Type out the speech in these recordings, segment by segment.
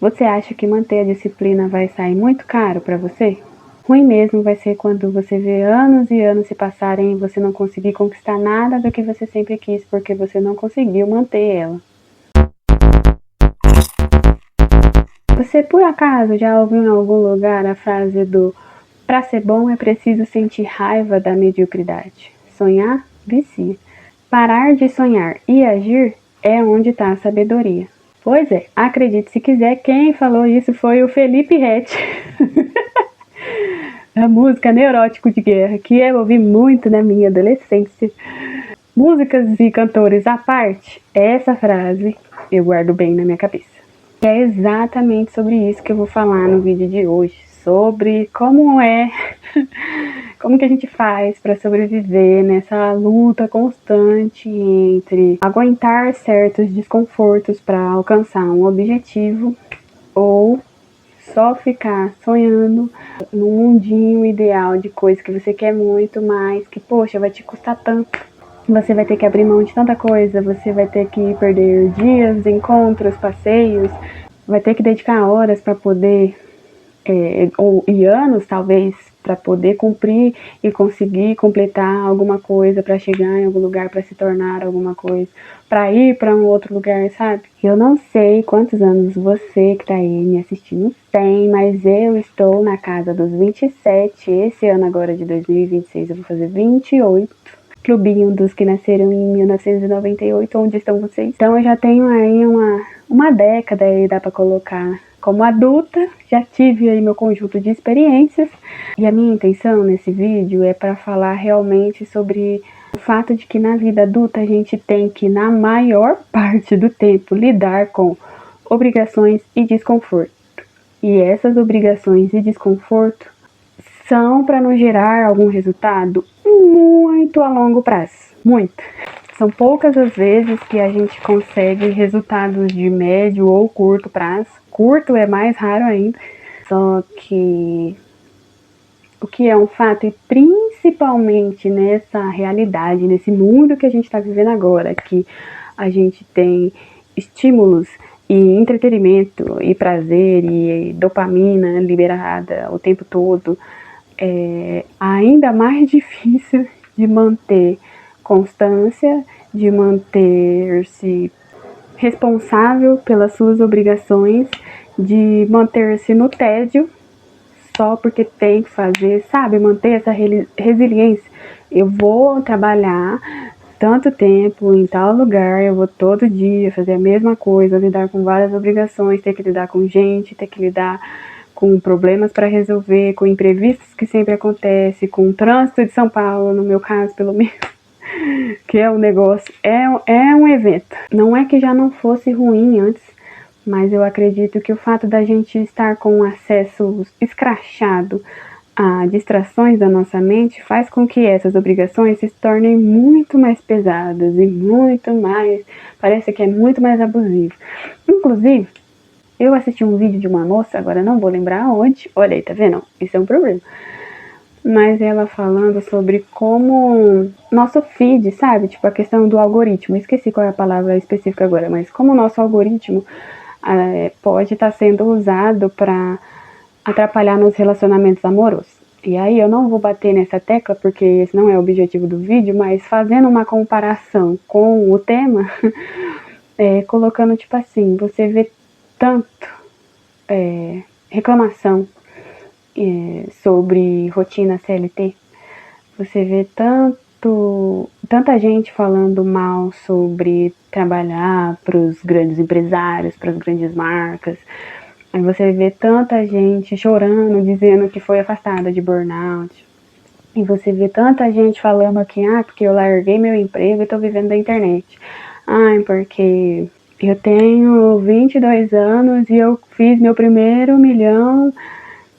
Você acha que manter a disciplina vai sair muito caro para você? Ruim mesmo vai ser quando você vê anos e anos se passarem e você não conseguir conquistar nada do que você sempre quis porque você não conseguiu manter ela. Você por acaso já ouviu em algum lugar a frase do "pra ser bom é preciso sentir raiva da mediocridade"? Sonhar vicia. Parar de sonhar e agir é onde está a sabedoria. Pois é, acredite se quiser, quem falou isso foi o Felipe Ret. A música Neurótico de Guerra, que eu ouvi muito na minha adolescência. Músicas e cantores à parte, essa frase eu guardo bem na minha cabeça. É exatamente sobre isso que eu vou falar no vídeo de hoje, sobre como que a gente faz para sobreviver nessa luta constante entre aguentar certos desconfortos para alcançar um objetivo ou só ficar sonhando num mundinho ideal de coisa que você quer muito, mas que, poxa, vai te custar tanto. Você vai ter que abrir mão de tanta coisa, você vai ter que perder dias, encontros, passeios, vai ter que dedicar horas para poder, e anos talvez, para poder cumprir e conseguir completar alguma coisa, para chegar em algum lugar, para se tornar alguma coisa, para ir para um outro lugar, sabe? Eu não sei quantos anos você que tá aí me assistindo tem, mas eu estou na casa dos 27, esse ano agora de 2026 eu vou fazer 28. Clubinho dos que nasceram em 1998, onde estão vocês? Então eu já tenho aí uma década aí, dá pra colocar como adulta, já tive aí meu conjunto de experiências, e a minha intenção nesse vídeo é para falar realmente sobre o fato de que na vida adulta a gente tem que, na maior parte do tempo, lidar com obrigações e desconforto. E essas obrigações e desconforto são para nos gerar algum resultado muito a longo prazo, muito. São poucas as vezes que a gente consegue resultados de médio ou curto prazo. Curto é mais raro ainda. Só que o que é um fato, e principalmente nessa realidade, nesse mundo que a gente está vivendo agora, que a gente tem estímulos e entretenimento e prazer e dopamina liberada o tempo todo, é ainda mais difícil de manter constância, de manter-se responsável pelas suas obrigações, de manter-se no tédio só porque tem que fazer, sabe? Manter essa resiliência. Eu vou trabalhar tanto tempo em tal lugar, eu vou todo dia fazer a mesma coisa, lidar com várias obrigações, ter que lidar com gente, ter que lidar com problemas para resolver, com imprevistos que sempre acontecem, com o trânsito de São Paulo, no meu caso, pelo menos, que é um negócio, é um evento. Não é que já não fosse ruim antes, mas eu acredito que o fato da gente estar com um acesso escrachado a distrações da nossa mente faz com que essas obrigações se tornem muito mais pesadas e muito mais, parece que é muito mais abusivo. Inclusive, eu assisti um vídeo de uma moça, agora não vou lembrar onde, olha aí, tá vendo? Isso é um problema. Mas ela falando sobre como nosso feed, sabe? Tipo, a questão do algoritmo. Esqueci qual é a palavra específica agora, mas como o nosso algoritmo pode estar sendo usado para atrapalhar nos relacionamentos amorosos. E aí eu não vou bater nessa tecla, porque esse não é o objetivo do vídeo, mas fazendo uma comparação com o tema, colocando tipo assim, você vê tanto reclamação sobre rotina CLT, você vê tanta gente falando mal sobre trabalhar para os grandes empresários, para as grandes marcas. Aí você vê tanta gente chorando, dizendo que foi afastada de burnout. E você vê tanta gente falando que, porque eu larguei meu emprego e tô vivendo da internet. Porque eu tenho 22 anos e eu fiz meu primeiro milhão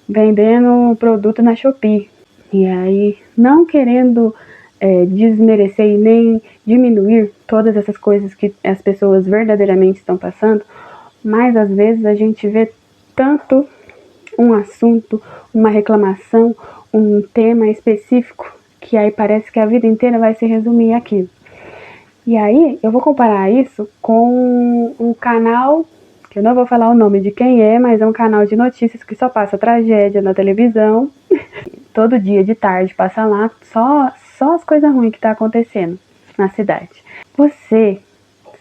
vendendo produto na Shopee. E aí, não querendo desmerecer e nem diminuir todas essas coisas que as pessoas verdadeiramente estão passando, mas às vezes a gente vê tanto um assunto, uma reclamação, um tema específico, que aí parece que a vida inteira vai se resumir àquilo. E aí eu vou comparar isso com um canal que eu não vou falar o nome de quem é, mas é um canal de notícias que só passa tragédia na televisão. Todo dia de tarde passa lá só as coisas ruins que tá acontecendo na cidade. Você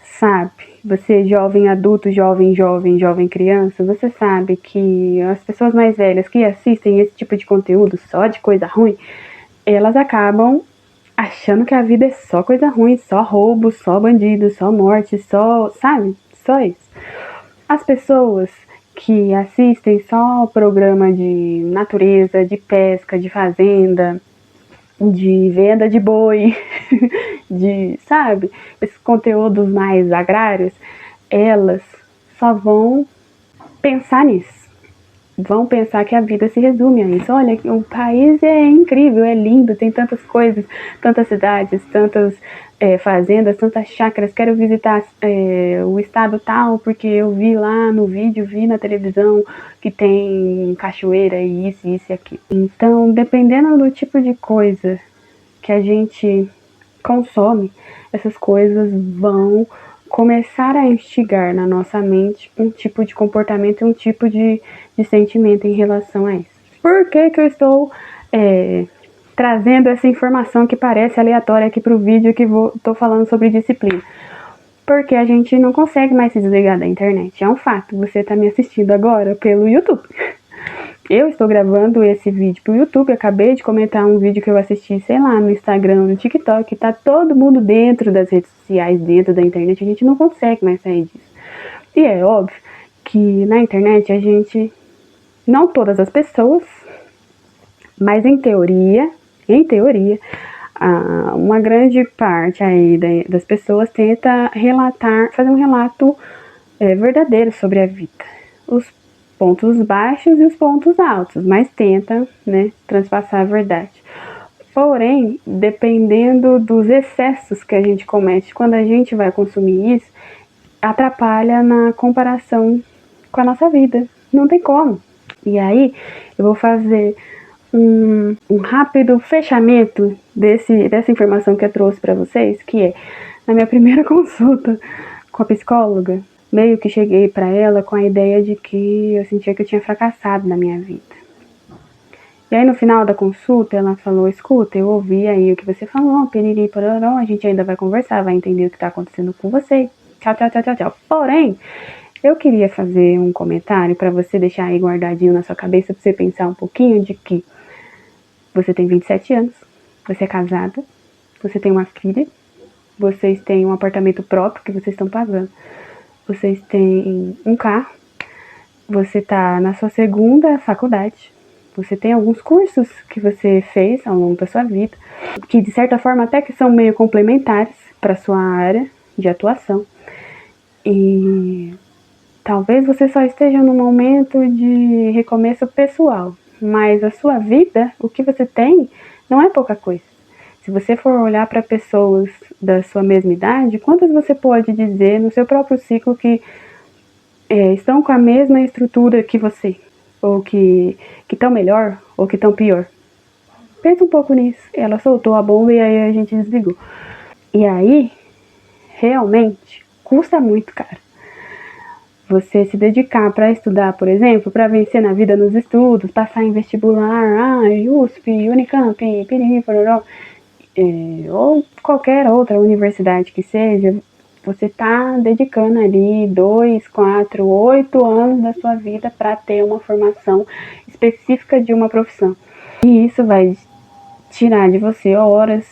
sabe, você jovem adulto, jovem criança, você sabe que as pessoas mais velhas que assistem esse tipo de conteúdo só de coisa ruim, elas acabam achando que a vida é só coisa ruim, só roubo, só bandido, só morte, só, sabe? Só isso. As pessoas que assistem só programa de natureza, de pesca, de fazenda, de venda de boi, de, sabe, esses conteúdos mais agrários, elas só vão pensar nisso. Vão pensar que a vida se resume a isso. Olha, o país é incrível, é lindo, tem tantas coisas, tantas cidades, tantas fazendas, tantas chácaras. Quero visitar o estado tal, porque eu vi lá no vídeo, vi na televisão que tem cachoeira e isso e aquilo. Então, dependendo do tipo de coisa que a gente consome, essas coisas vão começar a instigar na nossa mente um tipo de comportamento e um tipo de sentimento em relação a isso. Por que que eu estou trazendo essa informação que parece aleatória aqui para o vídeo que estou falando sobre disciplina? Porque a gente não consegue mais se desligar da internet. É um fato, você está me assistindo agora pelo YouTube. Eu estou gravando esse vídeo pro YouTube, acabei de comentar um vídeo que eu assisti, sei lá, no Instagram, no TikTok, tá todo mundo dentro das redes sociais, dentro da internet, a gente não consegue mais sair disso. E é óbvio que na internet a gente, não todas as pessoas, mas em teoria, uma grande parte aí das pessoas tenta fazer um relato verdadeiro sobre a vida. Os pontos baixos e os pontos altos, mas tenta, né, transpassar a verdade. Porém, dependendo dos excessos que a gente comete quando a gente vai consumir isso, atrapalha na comparação com a nossa vida. Não tem como. E aí, eu vou fazer um rápido fechamento dessa informação que eu trouxe para vocês, que é, na minha primeira consulta com a psicóloga, meio que cheguei para ela com a ideia de que eu sentia que eu tinha fracassado na minha vida. E aí no final da consulta ela falou, escuta, eu ouvi aí o que você falou, piriri, pororó, a gente ainda vai conversar, vai entender o que está acontecendo com você, tchau, tchau, tchau, tchau, tchau. Porém, eu queria fazer um comentário para você deixar aí guardadinho na sua cabeça, para você pensar um pouquinho de que você tem 27 anos, você é casada, você tem uma filha, vocês têm um apartamento próprio que vocês estão pagando. Vocês têm um carro, você está na sua segunda faculdade, você tem alguns cursos que você fez ao longo da sua vida, que de certa forma até que são meio complementares para a sua área de atuação. E talvez você só esteja num momento de recomeço pessoal, mas a sua vida, o que você tem, não é pouca coisa. Se você for olhar para pessoas da sua mesma idade, quantas você pode dizer no seu próprio ciclo que estão com a mesma estrutura que você? Ou que estão melhor, ou que estão pior? Pensa um pouco nisso. Ela soltou a bomba e aí a gente desligou. E aí, realmente, custa muito, cara. Você se dedicar para estudar, por exemplo, para vencer na vida nos estudos, passar em vestibular, USP, Unicamp, piriri, pororó, ou qualquer outra universidade que seja, você está dedicando ali 2, 4, 8 anos da sua vida para ter uma formação específica de uma profissão. E isso vai tirar de você horas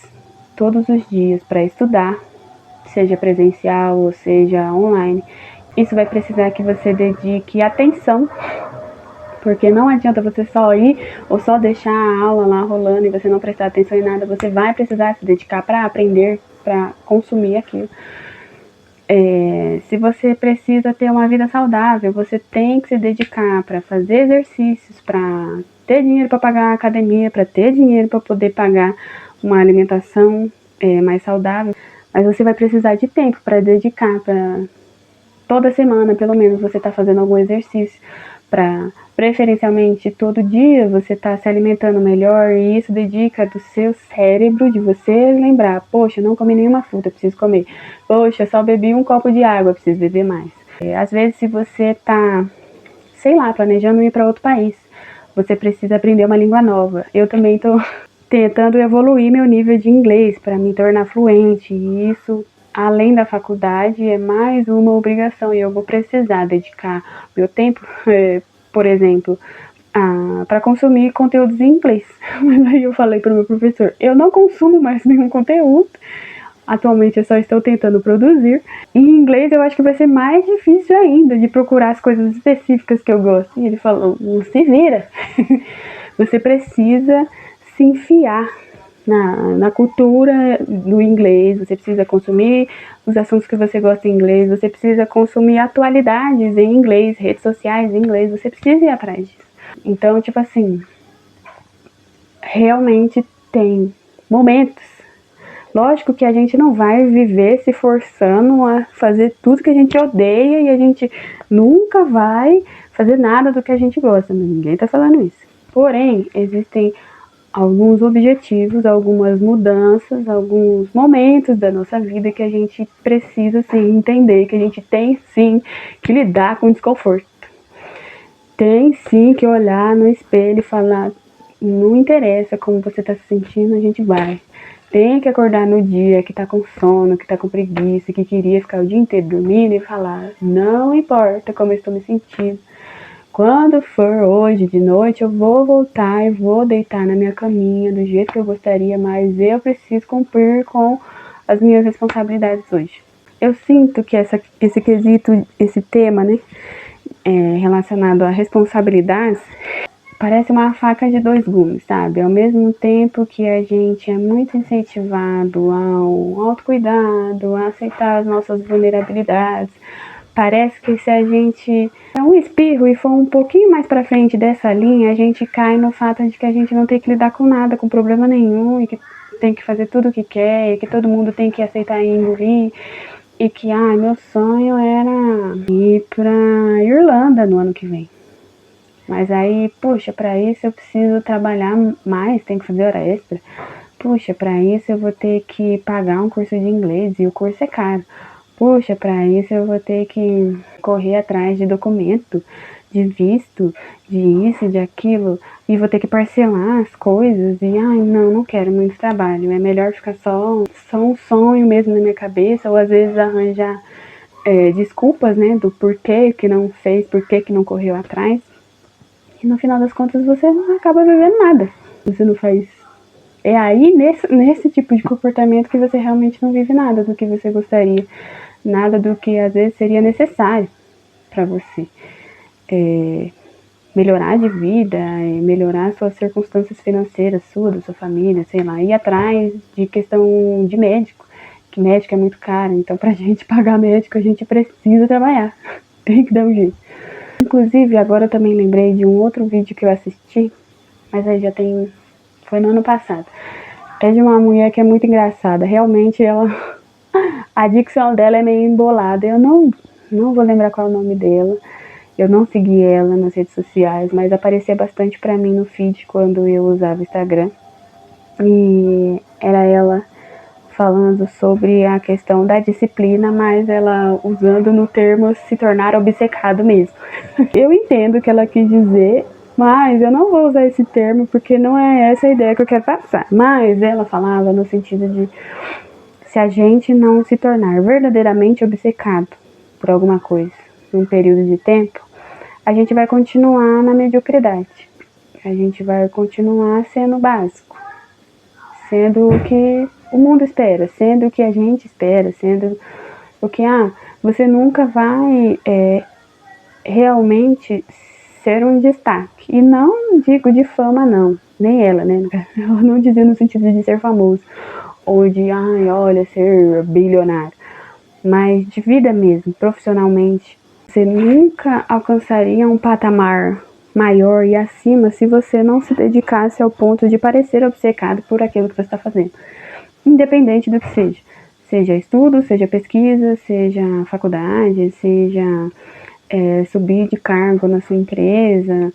todos os dias para estudar, seja presencial ou seja online. Isso vai precisar que você dedique atenção, porque não adianta você só ir ou só deixar a aula lá rolando e você não prestar atenção em nada. Você vai precisar se dedicar para aprender, para consumir aquilo. Se você precisa ter uma vida saudável, você tem que se dedicar para fazer exercícios, para ter dinheiro para pagar a academia, para ter dinheiro para poder pagar uma alimentação mais saudável. Mas você vai precisar de tempo para dedicar, para toda semana, pelo menos, você está fazendo algum exercício, para preferencialmente todo dia você está se alimentando melhor, e isso dedica do seu cérebro, de você lembrar, poxa, não comi nenhuma fruta, preciso comer, poxa, só bebi um copo de água, preciso beber mais, Às vezes, se você tá, sei lá, planejando ir para outro país, você precisa aprender uma língua nova. Eu também tô tentando evoluir meu nível de inglês para me tornar fluente. E isso, além da faculdade, é mais uma obrigação. E eu vou precisar dedicar meu tempo, por exemplo, para consumir conteúdos em inglês. Mas aí eu falei para o meu professor, eu não consumo mais nenhum conteúdo. Atualmente eu só estou tentando produzir. Em inglês eu acho que vai ser mais difícil ainda de procurar as coisas específicas que eu gosto. E ele falou, não se vira. Você precisa se enfiar na cultura do inglês, você precisa consumir os assuntos que você gosta em inglês, você precisa consumir atualidades em inglês, redes sociais em inglês, você precisa ir atrás disso. Então, tipo assim, realmente tem momentos. Lógico que a gente não vai viver se forçando a fazer tudo que a gente odeia e a gente nunca vai fazer nada do que a gente gosta. Ninguém tá falando isso. Porém, existem alguns objetivos, algumas mudanças, alguns momentos da nossa vida que a gente precisa sim entender, que a gente tem sim que lidar com o desconforto. Tem sim que olhar no espelho e falar, não interessa como você tá se sentindo, a gente vai. Tem que acordar no dia que tá com sono, que tá com preguiça, que queria ficar o dia inteiro dormindo e falar, não importa como eu estou me sentindo. Quando for hoje de noite, eu vou voltar e vou deitar na minha caminha do jeito que eu gostaria, mas eu preciso cumprir com as minhas responsabilidades hoje. Eu sinto que esse quesito, esse tema, né, relacionado a responsabilidades, parece uma faca de dois gumes, sabe? Ao mesmo tempo que a gente é muito incentivado ao autocuidado, a aceitar as nossas vulnerabilidades, parece que se a gente der um espirro e for um pouquinho mais pra frente dessa linha, a gente cai no fato de que a gente não tem que lidar com nada, com problema nenhum, e que tem que fazer tudo o que quer, e que todo mundo tem que aceitar e engolir, e que, meu sonho era ir pra Irlanda no ano que vem. Mas aí, puxa, pra isso eu preciso trabalhar mais, tenho que fazer hora extra. Puxa, pra isso eu vou ter que pagar um curso de inglês e o curso é caro. Puxa, pra isso eu vou ter que correr atrás de documento, de visto, de isso, de aquilo, e vou ter que parcelar as coisas, e não quero muito trabalho, é melhor ficar só um sonho mesmo na minha cabeça, ou às vezes arranjar desculpas, né, do porquê que não fez, porquê que não correu atrás. E no final das contas você não acaba vivendo nada. Você não faz. É aí, nesse tipo de comportamento, que você realmente não vive nada do que você gostaria. Nada do que às vezes seria necessário para você. Melhorar de vida, melhorar suas circunstâncias financeiras, da sua família, sei lá. Ir atrás de questão de médico. Que médico é muito caro. Então, pra gente pagar médico, a gente precisa trabalhar. Tem que dar um jeito. Inclusive, agora eu também lembrei de um outro vídeo que eu assisti, mas aí foi no ano passado. É de uma mulher que é muito engraçada. Realmente, a dicção dela é meio embolada. Eu não vou lembrar qual é o nome dela. Eu não segui ela nas redes sociais, mas aparecia bastante pra mim no feed quando eu usava o Instagram. E era ela falando sobre a questão da disciplina, mas ela usando no termo se tornar obcecado mesmo. Eu entendo o que ela quis dizer, mas eu não vou usar esse termo porque não é essa a ideia que eu quero passar. Mas ela falava no sentido de se a gente não se tornar verdadeiramente obcecado por alguma coisa num período de tempo, a gente vai continuar na mediocridade. A gente vai continuar sendo básico, sendo o que o mundo espera, sendo o que a gente espera, sendo o que, você nunca vai realmente ser um destaque. E não digo de fama, não. Nem ela, né? Ela não dizia no sentido de ser famoso. Ou de, olha, ser bilionário. Mas de vida mesmo, profissionalmente. Você nunca alcançaria um patamar maior e acima se você não se dedicasse ao ponto de parecer obcecado por aquilo que você está fazendo. Independente do que seja. Seja estudo, seja pesquisa, seja faculdade, seja subir de cargo na sua empresa,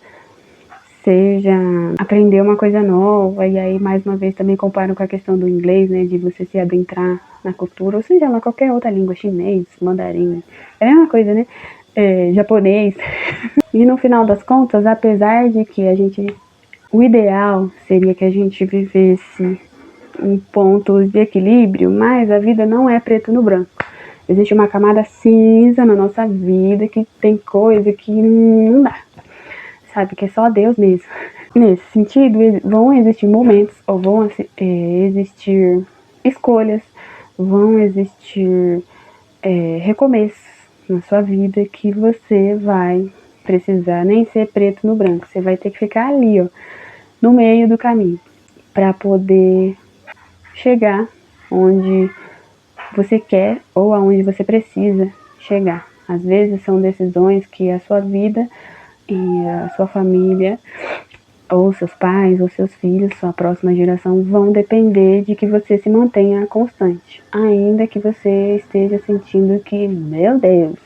seja aprender uma coisa nova, e aí mais uma vez também comparo com a questão do inglês, né, de você se adentrar na cultura, ou seja lá qualquer outra língua, chinês, mandarim, é a mesma coisa, né, japonês. E no final das contas, apesar de que o ideal seria que a gente vivesse em pontos de equilíbrio, mas a vida não é preto no branco. Existe uma camada cinza na nossa vida, que tem coisa que não dá, sabe, que é só Deus mesmo. Nesse sentido, vão existir momentos, ou vão existir escolhas, vão existir recomeços na sua vida que você vai precisar nem ser preto no branco. Você vai ter que ficar ali, ó, no meio do caminho, para poder chegar onde você quer ou aonde você precisa chegar. Às vezes são decisões que a sua vida e a sua família, ou seus pais, ou seus filhos, sua próxima geração, vão depender de que você se mantenha constante. Ainda que você esteja sentindo que, meu Deus,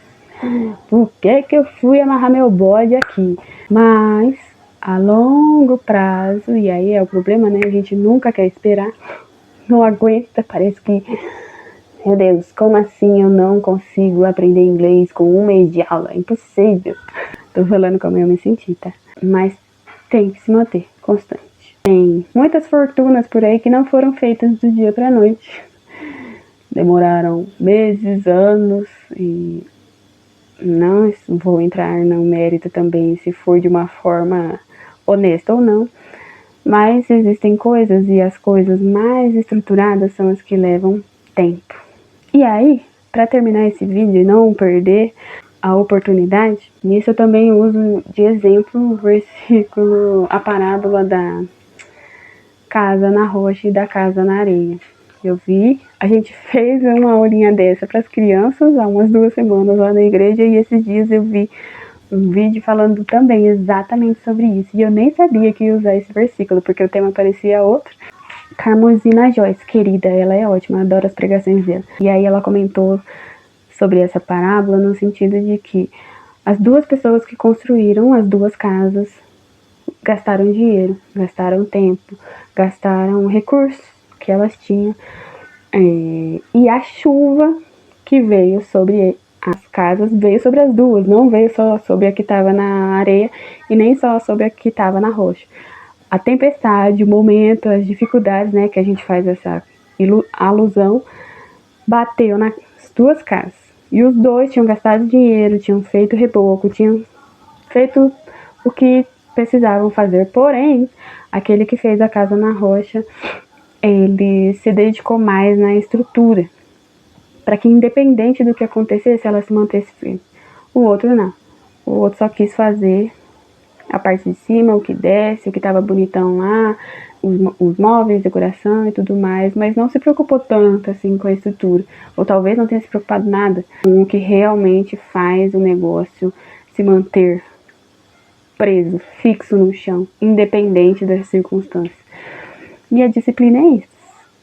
por que eu fui amarrar meu bode aqui? Mas, a longo prazo, e aí é o problema, né? A gente nunca quer esperar, não aguenta, parece que, meu Deus, como assim eu não consigo aprender inglês com 1 mês de aula? É impossível. Tô falando como eu me senti, tá? Mas tem que se manter constante. Tem muitas fortunas por aí que não foram feitas do dia pra noite. Demoraram meses, anos, e não vou entrar no mérito também se for de uma forma honesta ou não. Mas existem coisas, e as coisas mais estruturadas são as que levam tempo. E aí, para terminar esse vídeo e não perder a oportunidade, nisso eu também uso de exemplo o versículo, a parábola da casa na rocha e da casa na areia. A gente fez uma aulinha dessa para as crianças há umas 2 semanas lá na igreja, e esses dias eu vi um vídeo falando também exatamente sobre isso. E eu nem sabia que ia usar esse versículo, porque o tema parecia outro. Carmozina Joyce, querida, ela é ótima, adoro as pregações dela. E aí ela comentou sobre essa parábola no sentido de que as 2 pessoas que construíram as 2 casas gastaram dinheiro, gastaram tempo, gastaram recursos que elas tinham, e a chuva que veio sobre as casas veio sobre as 2, não veio só sobre a que estava na areia e nem só sobre a que estava na rocha. A tempestade, o momento, as dificuldades, né, que a gente faz essa alusão, bateu nas 2 casas. E os 2 tinham gastado dinheiro, tinham feito reboco, tinham feito o que precisavam fazer. Porém, aquele que fez a casa na rocha, ele se dedicou mais na estrutura, para que independente do que acontecesse, ela se mantesse firme. O outro não. O outro só quis fazer a parte de cima, o que desce, o que estava bonitão lá, os móveis, decoração e tudo mais, mas não se preocupou tanto assim com a estrutura, ou talvez não tenha se preocupado nada com o que realmente faz o negócio se manter preso, fixo no chão, independente das circunstâncias. E a disciplina é isso,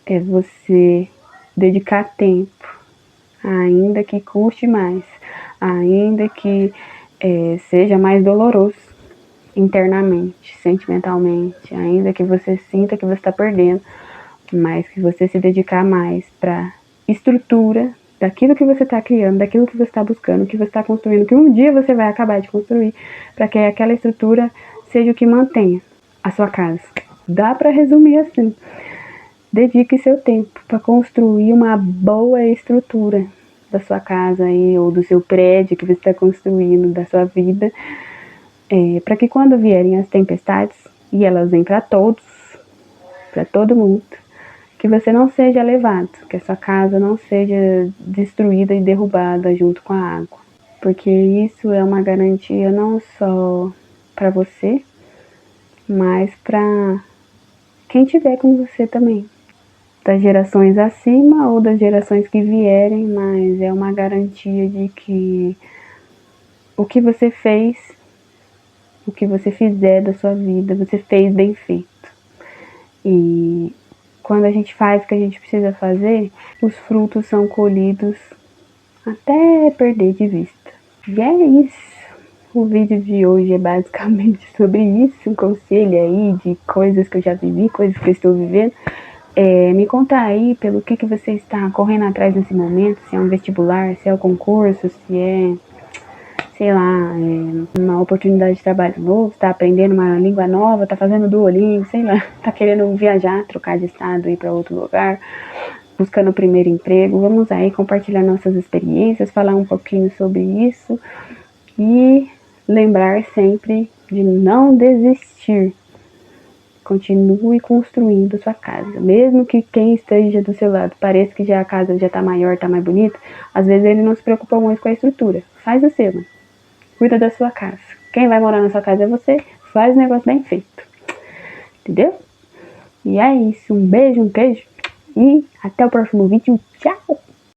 é você dedicar tempo, ainda que custe mais, ainda que seja mais doloroso internamente, sentimentalmente, ainda que você sinta que você está perdendo, mas que você se dedicar mais para estrutura daquilo que você está criando, daquilo que você está buscando, que você está construindo, que um dia você vai acabar de construir, para que aquela estrutura seja o que mantenha a sua casa. Dá para resumir assim: dedique seu tempo para construir uma boa estrutura da sua casa aí, ou do seu prédio que você está construindo, da sua vida, para que quando vierem as tempestades, e elas vêm para todos, para todo mundo, que você não seja levado, que a sua casa não seja destruída e derrubada junto com a água, porque isso é uma garantia não só para você, mas para quem tiver com você também, das gerações acima ou das gerações que vierem, mas é uma garantia de que o que você fez, o que você fizer da sua vida, você fez bem feito. E quando a gente faz o que a gente precisa fazer, os frutos são colhidos até perder de vista. E é isso. O vídeo de hoje é basicamente sobre isso, um conselho aí de coisas que eu já vivi, coisas que eu estou vivendo. Me conta aí pelo que você está correndo atrás nesse momento, se é um vestibular, se é o concurso, se sei lá, uma oportunidade de trabalho novo, tá aprendendo uma língua nova, tá fazendo Duolingo, sei lá, tá querendo viajar, trocar de estado, ir para outro lugar, buscando o primeiro emprego. Vamos aí compartilhar nossas experiências, falar um pouquinho sobre isso e lembrar sempre de não desistir. Continue construindo sua casa. Mesmo que quem esteja do seu lado pareça que já a casa já tá maior, tá mais bonita, às vezes ele não se preocupa muito com a estrutura. Faz o seu, mano. Cuida da sua casa. Quem vai morar na sua casa é você. Faz o negócio bem feito. Entendeu? E é isso. Um beijo, um queijo. E até o próximo vídeo. Tchau!